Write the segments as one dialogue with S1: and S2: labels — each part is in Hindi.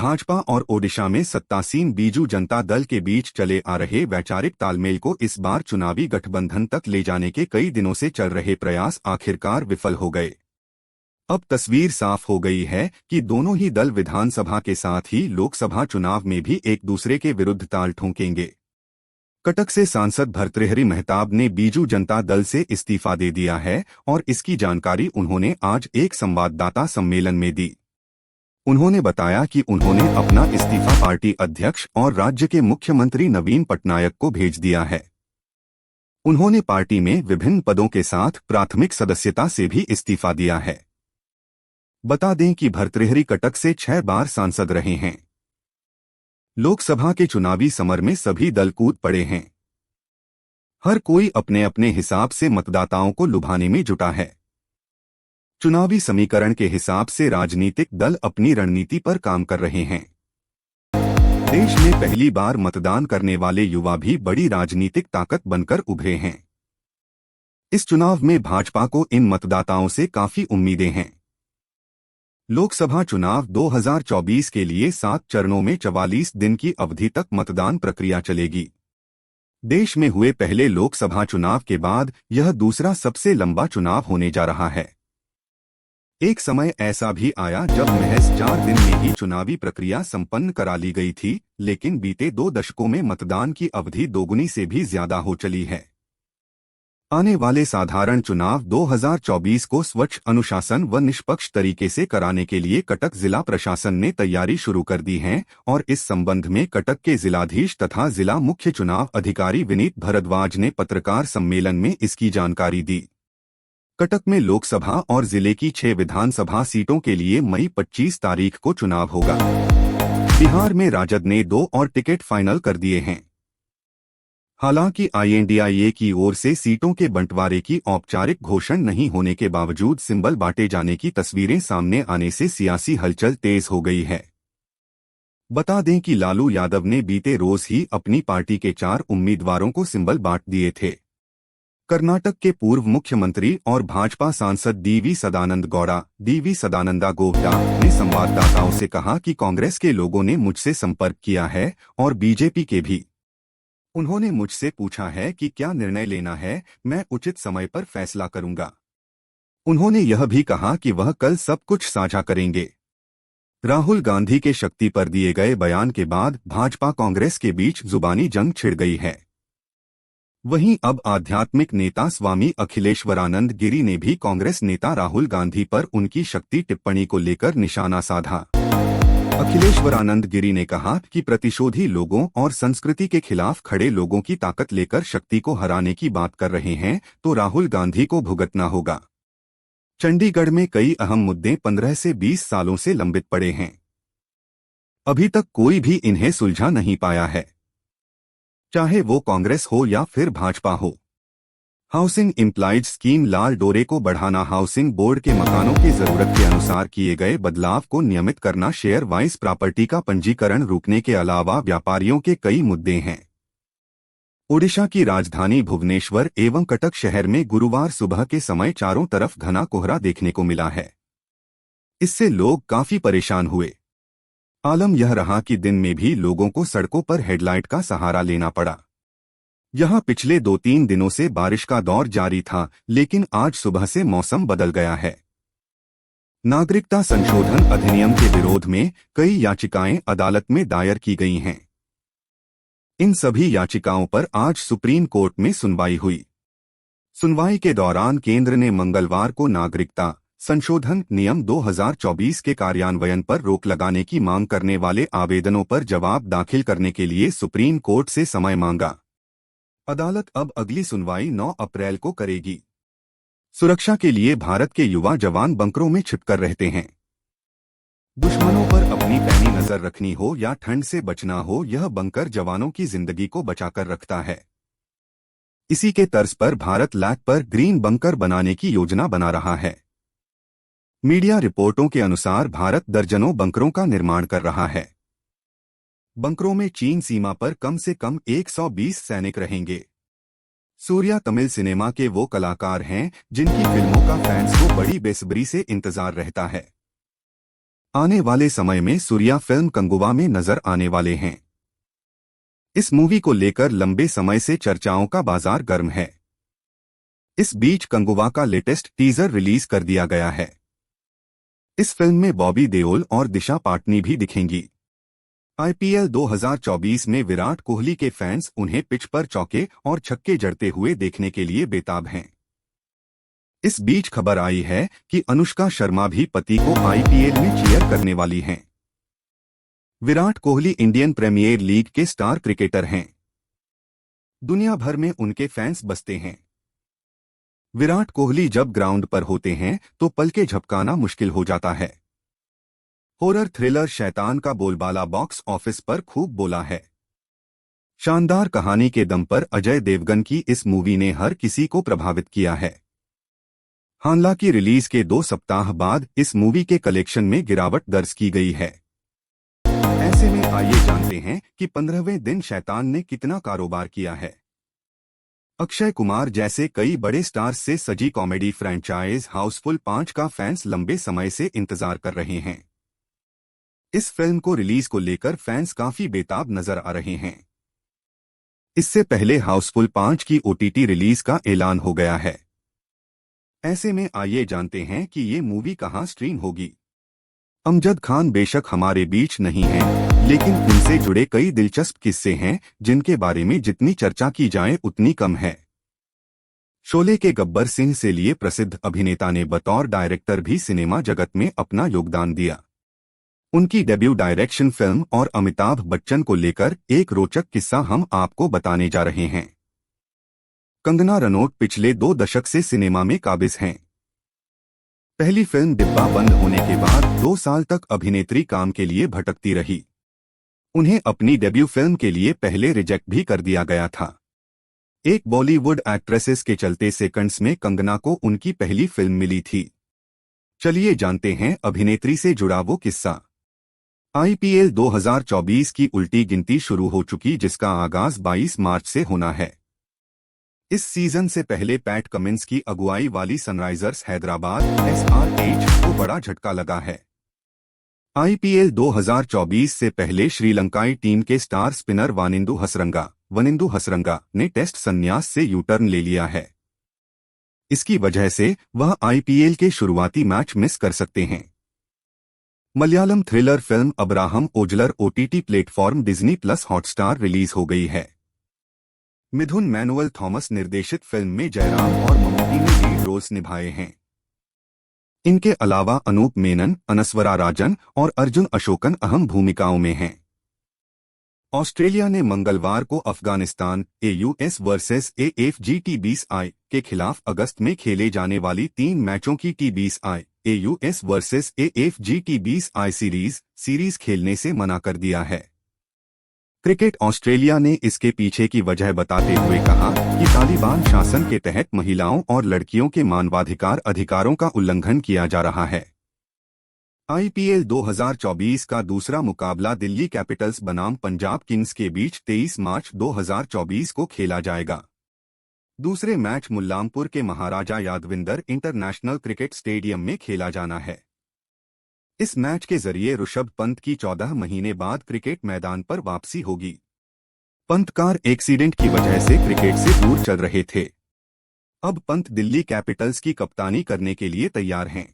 S1: भाजपा और ओडिशा में सत्तासीन बीजू जनता दल के बीच चले आ रहे वैचारिक तालमेल को इस बार चुनावी गठबंधन तक ले जाने के कई दिनों से चल रहे प्रयास आखिरकार विफल हो गए। अब तस्वीर साफ हो गई है कि दोनों ही दल विधानसभा के साथ ही लोकसभा चुनाव में भी एक दूसरे के विरुद्ध ताल ठोंकेंगे। कटक से सांसद भर्तृहरि मेहताब ने बीजू जनता दल से इस्तीफा दे दिया है और इसकी जानकारी उन्होंने आज एक संवाददाता सम्मेलन में दी। उन्होंने बताया कि उन्होंने अपना इस्तीफा पार्टी अध्यक्ष और राज्य के मुख्यमंत्री नवीन पटनायक को भेज दिया है। उन्होंने पार्टी में विभिन्न पदों के साथ प्राथमिक सदस्यता से भी इस्तीफा दिया है। बता दें कि भर्तृहरि कटक से 6 बार सांसद रहे हैं। लोकसभा के चुनावी समर में सभी दल कूद पड़े हैं। हर कोई अपने अपने हिसाब से मतदाताओं को लुभाने में जुटा है। चुनावी समीकरण के हिसाब से राजनीतिक दल अपनी रणनीति पर काम कर रहे हैं। देश में पहली बार मतदान करने वाले युवा भी बड़ी राजनीतिक ताकत बनकर उभरे हैं। इस चुनाव में भाजपा को इन मतदाताओं से काफी उम्मीदें हैं। लोकसभा चुनाव 2024 के लिए 7 चरणों में 44 दिन की अवधि तक मतदान प्रक्रिया चलेगी। देश में हुए पहले लोकसभा चुनाव के बाद यह दूसरा सबसे लंबा चुनाव होने जा रहा है। एक समय ऐसा भी आया जब महज 4 दिन में ही चुनावी प्रक्रिया संपन्न करा ली गई थी, लेकिन बीते 2 दशकों में मतदान की अवधि दोगुनी से भी ज्यादा हो चली है। आने वाले साधारण चुनाव 2024 को स्वच्छ, अनुशासन व निष्पक्ष तरीके से कराने के लिए कटक जिला प्रशासन ने तैयारी शुरू कर दी है और इस संबंध में कटक के जिलाधीश तथा जिला मुख्य चुनाव अधिकारी विनीत भारद्वाज ने पत्रकार सम्मेलन में इसकी जानकारी दी। कटक में लोकसभा और जिले की 6 विधानसभा सीटों के लिए मई 25 तारीख को चुनाव होगा। बिहार में राजद ने 2 और टिकट फाइनल कर दिए हैं। हालांकि INDIA की ओर से सीटों के बंटवारे की औपचारिक घोषणा नहीं होने के बावजूद सिंबल बांटे जाने की तस्वीरें सामने आने से सियासी हलचल तेज हो गई है। बता दें कि लालू यादव ने बीते रोज ही अपनी पार्टी के 4 उम्मीदवारों को सिंबल बांट दिए थे। कर्नाटक के पूर्व मुख्यमंत्री और भाजपा सांसद DV सदानंदा गौड़ा ने संवाददाताओं से कहा कि कांग्रेस के लोगों ने मुझसे संपर्क किया है और बीजेपी के भी। उन्होंने मुझसे पूछा है कि क्या निर्णय लेना है, मैं उचित समय पर फैसला करूंगा। उन्होंने यह भी कहा कि वह कल सब कुछ साझा करेंगे। राहुल गांधी के शक्ति पर दिए गए बयान के बाद भाजपा कांग्रेस के बीच जुबानी जंग छिड़ गई है। वहीं अब आध्यात्मिक नेता स्वामी अखिलेश्वरानंद गिरी ने भी कांग्रेस नेता राहुल गांधी पर उनकी शक्ति टिप्पणी को लेकर निशाना साधा। अखिलेश्वरानंद गिरी ने कहा कि प्रतिशोधी लोगों और संस्कृति के खिलाफ खड़े लोगों की ताकत लेकर शक्ति को हराने की बात कर रहे हैं तो राहुल गांधी को भुगतना होगा। चंडीगढ़ में कई अहम मुद्दे 15 से 20 सालों से लंबित पड़े हैं। अभी तक कोई भी इन्हें सुलझा नहीं पाया है, चाहे वो कांग्रेस हो या फिर भाजपा हो। हाउसिंग इम्प्लाइड स्कीम लाल डोरे को बढ़ाना, हाउसिंग बोर्ड के मकानों की जरूरत के अनुसार किए गए बदलाव को नियमित करना, शेयर वाइज प्रॉपर्टी का पंजीकरण रुकने के अलावा व्यापारियों के कई मुद्दे हैं। ओडिशा की राजधानी भुवनेश्वर एवं कटक शहर में गुरुवार सुबह के समय चारों तरफ घना कोहरा देखने को मिला है। इससे लोग काफी परेशान हुए। आलम यह रहा कि दिन में भी लोगों को सड़कों पर हेडलाइट का सहारा लेना पड़ा। यहां पिछले 2-3 दिनों से बारिश का दौर जारी था, लेकिन आज सुबह से मौसम बदल गया है। नागरिकता संशोधन अधिनियम के विरोध में कई याचिकाएं अदालत में दायर की गई हैं। इन सभी याचिकाओं पर आज सुप्रीम कोर्ट में सुनवाई हुई। सुनवाई के दौरान केंद्र ने मंगलवार को नागरिकता संशोधन नियम 2024 के कार्यान्वयन पर रोक लगाने की मांग करने वाले आवेदनों पर जवाब दाखिल करने के लिए सुप्रीम कोर्ट से समय मांगा। अदालत अब अगली सुनवाई 9 अप्रैल को करेगी। सुरक्षा के लिए भारत के युवा जवान बंकरों में छिपकर रहते हैं। दुश्मनों पर अपनी पैनी नजर रखनी हो या ठंड से बचना हो, यह बंकर जवानों की जिंदगी को बचाकर रखता है। इसी के तर्ज पर भारत लैक पर ग्रीन बंकर बनाने की योजना बना रहा है। मीडिया रिपोर्टों के अनुसार भारत दर्जनों बंकरों का निर्माण कर रहा है। बंकरों में चीन सीमा पर कम से कम 120 सैनिक रहेंगे। सूर्या तमिल सिनेमा के वो कलाकार हैं जिनकी फिल्मों का फैंस को बड़ी बेसब्री से इंतजार रहता है। आने वाले समय में सूर्या फिल्म कंगुवा में नजर आने वाले हैं। इस मूवी को लेकर लंबे समय से चर्चाओं का बाजार गर्म है। इस बीच कंगुवा का लेटेस्ट टीजर रिलीज कर दिया गया है। इस फिल्म में बॉबी देओल और दिशा पाटनी भी दिखेंगी। आईपीएल 2024 में विराट कोहली के फैंस उन्हें पिच पर चौके और छक्के जड़ते हुए देखने के लिए बेताब हैं। इस बीच खबर आई है कि अनुष्का शर्मा भी पति को आईपीएल में चीयर करने वाली हैं। Virat Kohli Indian Premier League के स्टार क्रिकेटर हैं। दुनिया भर में उनके फैंस बसते हैं। विराट कोहली जब ग्राउंड पर होते हैं तो पलके झपकाना मुश्किल हो जाता है। हॉरर थ्रिलर शैतान का बोलबाला बॉक्स ऑफिस पर खूब बोला है। शानदार कहानी के दम पर अजय देवगन की इस मूवी ने हर किसी को प्रभावित किया है। हालांकि रिलीज के 2 सप्ताह बाद इस मूवी के कलेक्शन में गिरावट दर्ज की गई है। ऐसे में आइए जानते हैं कि 15वें दिन शैतान ने कितना कारोबार किया है। अक्षय कुमार जैसे कई बड़े स्टार्स से सजी कॉमेडी फ्रेंचाइज हाउसफुल 5 का फैंस लंबे समय से इंतजार कर रहे हैं। इस फिल्म को रिलीज को लेकर फैंस काफी बेताब नजर आ रहे हैं। इससे पहले हाउसफुल 5 की ओटीटी रिलीज का ऐलान हो गया है। ऐसे में आइए जानते हैं कि ये मूवी कहां स्ट्रीम होगी। अमजद खान बेशक हमारे बीच नहीं हैं, लेकिन उनसे जुड़े कई दिलचस्प किस्से हैं जिनके बारे में जितनी चर्चा की जाए उतनी कम है। शोले के गब्बर सिंह से लिए प्रसिद्ध अभिनेता ने बतौर डायरेक्टर भी सिनेमा जगत में अपना योगदान दिया। उनकी डेब्यू डायरेक्शन फिल्म और अमिताभ बच्चन को लेकर एक रोचक किस्सा हम आपको बताने जा रहे हैं। कंगना रनौत पिछले 2 दशक से सिनेमा में काबिज हैं। पहली फिल्म डिब्बा बंद होने के बाद 2 साल तक अभिनेत्री काम के लिए भटकती रही। उन्हें अपनी डेब्यू फिल्म के लिए पहले रिजेक्ट भी कर दिया गया था। एक बॉलीवुड एक्ट्रेसेस के चलते सेकंड्स में कंगना को उनकी पहली फिल्म मिली थी। चलिए जानते हैं अभिनेत्री से जुड़ा वो किस्सा। आईपीएल 2024 की उल्टी गिनती शुरू हो चुकी, जिसका आगाज 22 मार्च से होना है। इस सीजन से पहले पैट कमिंस की अगुवाई वाली सनराइजर्स हैदराबाद SRH को बड़ा झटका लगा है। आईपीएल 2024 से पहले श्रीलंकाई टीम के स्टार स्पिनर वानिंदु हसरंगा ने टेस्ट संन्यास से यूटर्न ले लिया है। इसकी वजह से वह आईपीएल के शुरुआती मैच मिस कर सकते हैं। Malayalam thriller film Abraham Ozler OTT platform Disney plus Hotstar release हो गई है। मिथुन मैनुअल थॉमस निर्देशित फिल्म में जयराम और मम्मूटी ने लीड रोल्स निभाए हैं। इनके अलावा अनूप मेनन, अनस्वरा राजन और अर्जुन अशोकन अहम भूमिकाओं में हैं। ऑस्ट्रेलिया ने मंगलवार को Afghanistan AUS versus AFG T20I के खिलाफ अगस्त में खेले जाने वाली 3 मैचों की T20I AUS versus AFG T20I series खेलने से मना कर दिया है। क्रिकेट ऑस्ट्रेलिया ने इसके पीछे की वजह बताते हुए कहा कि तालिबान शासन के तहत महिलाओं और लड़कियों के मानवाधिकार अधिकारों का उल्लंघन किया जा रहा है। आईपीएल 2024 का दूसरा मुकाबला दिल्ली कैपिटल्स बनाम पंजाब किंग्स के बीच 23 मार्च 2024 को खेला जाएगा। दूसरे मैच मुल्लामपुर के महाराजा यादविंदर इंटरनेशनल क्रिकेट स्टेडियम में खेला जाना है। इस मैच के जरिए ऋषभ पंत की 14 महीने बाद क्रिकेट मैदान पर वापसी होगी। पंत कार एक्सीडेंट की वजह से क्रिकेट से दूर चल रहे थे। अब पंत दिल्ली कैपिटल्स की कप्तानी करने के लिए तैयार हैं।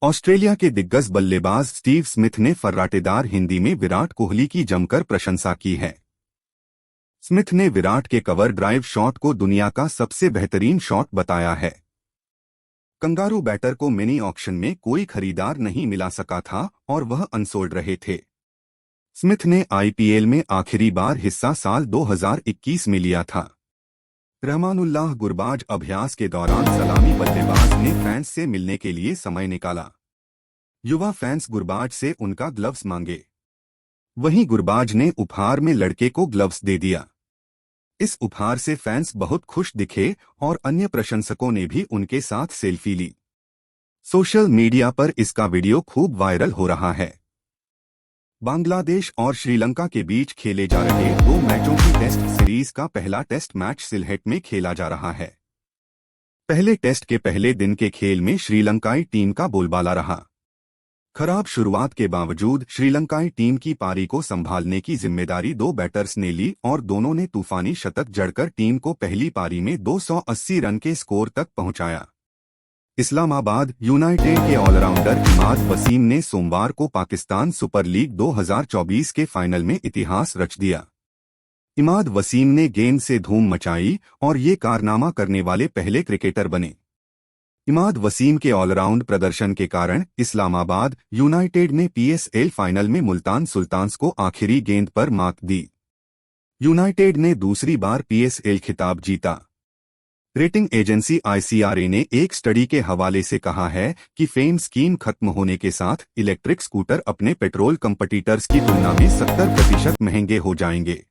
S1: ऑस्ट्रेलिया के दिग्गज बल्लेबाज स्टीव स्मिथ ने फर्राटेदार हिंदी में विराट कोहली की जमकर प्रशंसा की है। स्मिथ ने विराट के कवर ड्राइव शॉट को दुनिया का सबसे बेहतरीन शॉट बताया है। कंगारू बैटर को मिनी ऑक्शन में कोई खरीदार नहीं मिला सका था और वह अनसोल्ड रहे थे। स्मिथ ने आईपीएल में आखिरी बार हिस्सा साल 2021 में लिया था। रहमानुल्लाह गुरबाज अभ्यास के दौरान सलामी बल्लेबाज ने फैंस से मिलने के लिए समय निकाला। युवा फैंस गुरबाज से उनका ग्लव्स मांगे। वहीं गुरबाज ने उपहार में लड़के को ग्लव्स दे दिया। इस उपहार से फैंस बहुत खुश दिखे और अन्य प्रशंसकों ने भी उनके साथ सेल्फी ली। सोशल मीडिया पर इसका वीडियो खूब वायरल हो रहा है। बांग्लादेश और श्रीलंका के बीच खेले जा रहे 2 मैचों की टेस्ट सीरीज का पहला टेस्ट मैच सिलहेट में खेला जा रहा है। पहले टेस्ट के पहले दिन के खेल में श्रीलंकाई टीम का बोलबाला रहा। खराब शुरुआत के बावजूद श्रीलंकाई टीम की पारी को संभालने की जिम्मेदारी दो बैटर्स ने ली और दोनों ने तूफानी शतक जड़कर टीम को पहली पारी में 280 रन के स्कोर तक पहुंचाया। इस्लामाबाद यूनाइटेड के ऑलराउंडर इमाद वसीम ने सोमवार को पाकिस्तान सुपर लीग 2024 के फाइनल में इतिहास रच दिया। इमाद वसीम ने गेंद से धूम मचाई और ये कारनामा करने वाले पहले क्रिकेटर बने। इमाद वसीम के ऑलराउंड प्रदर्शन के कारण इस्लामाबाद यूनाइटेड ने पीएसएल फाइनल में मुल्तान सुल्तान्स को आखिरी गेंद पर मात दी। यूनाइटेड ने दूसरी बार पीएसएल खिताब जीता। रेटिंग एजेंसी आईसीआरए ने एक स्टडी के हवाले से कहा है कि फेम स्कीम खत्म होने के साथ इलेक्ट्रिक स्कूटर अपने पेट्रोल कंपटीटर्स की तुलना में 70% महंगे हो जाएंगे।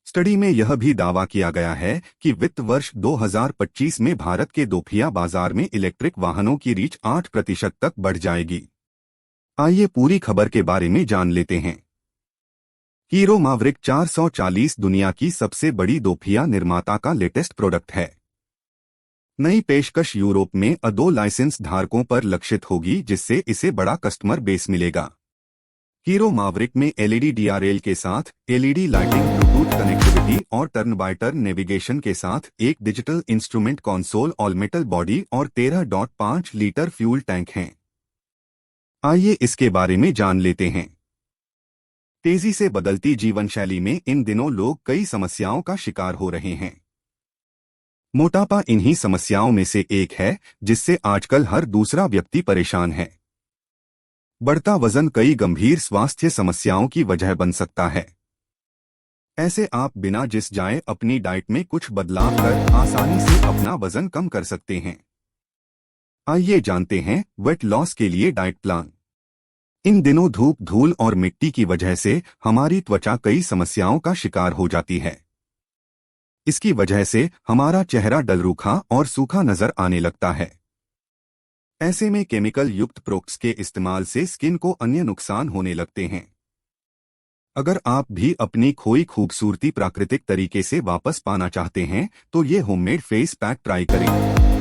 S1: स्टडी में यह भी दावा किया गया है कि वित्त वर्ष 2025 में भारत के दोपहिया बाजार में इलेक्ट्रिक वाहनों की रीच 8% तक बढ़ जाएगी। आइए पूरी खबर के बारे में जान लेते हैं। हीरो मावरिक 440 दुनिया की सबसे बड़ी दोपहिया निर्माता का लेटेस्ट प्रोडक्ट है। नई पेशकश यूरोप में A2 लाइसेंस धारकों पर लक्षित होगी, जिससे इसे बड़ा कस्टमर बेस मिलेगा। हीरो मावरिक में एलईडी डीआरएल के साथ एलईडी लाइटिंग, ब्लूटूथ कनेक्टिविटी और टर्न बाय टर्न नेविगेशन के साथ एक digital instrument console, all metal body और 13.5 लीटर फ्यूल टैंक हैं। आइए इसके बारे में जान लेते हैं। तेजी से बदलती जीवनशैली में इन दिनों लोग कई समस्याओं का शिकार हो रहे हैं। मोटापा इन्हीं समस्याओं में से एक है, जिससे आजकल हर दूसरा व्यक्ति परेशान है। बढ़ता वजन कई गंभीर स्वास्थ्य समस्याओं की वजह बन सकता है। ऐसे आप बिना जिस जाए अपनी डाइट में कुछ बदलाव कर आसानी से अपना वजन कम कर सकते हैं। आइए जानते हैं वेट लॉस के लिए डाइट प्लान। इन दिनों धूप, धूल और मिट्टी की वजह से हमारी त्वचा कई समस्याओं का शिकार हो जाती है। इसकी वजह से हमारा चेहरा डलरूखा और सूखा नजर आने लगता है। ऐसे में केमिकल युक्त प्रोडक्ट्स के इस्तेमाल से स्किन को अन्य नुकसान होने लगते हैं। अगर आप भी अपनी खोई खूबसूरती प्राकृतिक तरीके से वापस पाना चाहते हैं तो ये होममेड फेस पैक ट्राई करें।